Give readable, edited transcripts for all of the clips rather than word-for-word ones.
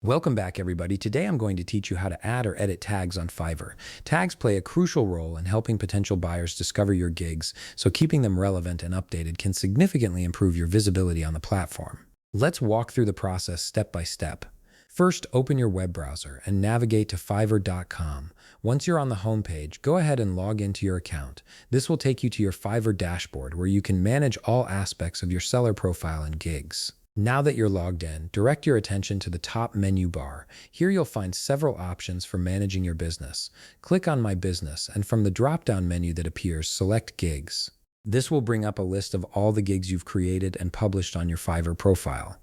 Welcome back, everybody. Today I'm going to teach you how to add or edit tags on Fiverr. Tags play a crucial role in helping potential buyers discover your gigs, so keeping them relevant and updated can significantly improve your visibility on the platform. Let's walk through the process step by step. First, open your web browser and navigate to fiverr.com. Once you're on the homepage, go ahead and log into your account. This will take you to your Fiverr dashboard where you can manage all aspects of your seller profile and gigs. Now that you're logged in, direct your attention to the top menu bar. Here you'll find several options for managing your business. Click on My Business, and from the drop-down menu that appears, select Gigs. This will bring up a list of all the gigs you've created and published on your Fiverr profile.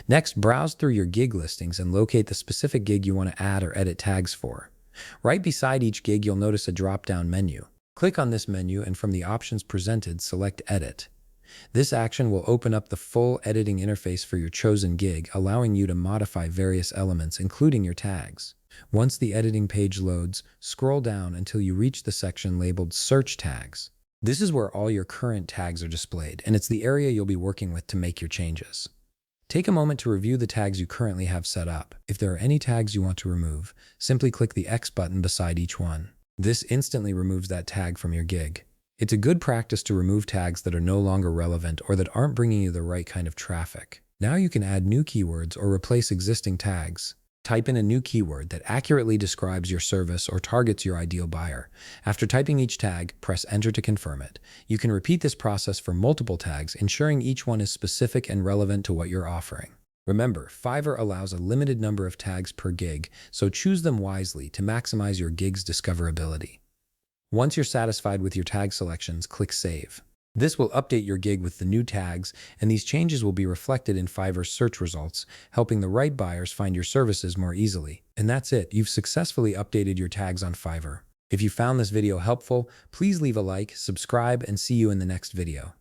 Next, browse through your gig listings and locate the specific gig you want to add or edit tags for. Right beside each gig, you'll notice a drop-down menu. Click on this menu, and from the options presented, select Edit. This action will open up the full editing interface for your chosen gig, allowing you to modify various elements, including your tags. Once the editing page loads, scroll down until you reach the section labeled Search Tags. This is where all your current tags are displayed, and it's the area you'll be working with to make your changes. Take a moment to review the tags you currently have set up. If there are any tags you want to remove, simply click the X button beside each one. This instantly removes that tag from your gig. It's a good practice to remove tags that are no longer relevant or that aren't bringing you the right kind of traffic. Now you can add new keywords or replace existing tags. Type in a new keyword that accurately describes your service or targets your ideal buyer. After typing each tag, press Enter to confirm it. You can repeat this process for multiple tags, ensuring each one is specific and relevant to what you're offering. Remember, Fiverr allows a limited number of tags per gig, so choose them wisely to maximize your gig's discoverability. Once you're satisfied with your tag selections, click Save. This will update your gig with the new tags, and these changes will be reflected in Fiverr's search results, helping the right buyers find your services more easily. And that's it. You've successfully updated your tags on Fiverr. If you found this video helpful, please leave a like, subscribe, and see you in the next video.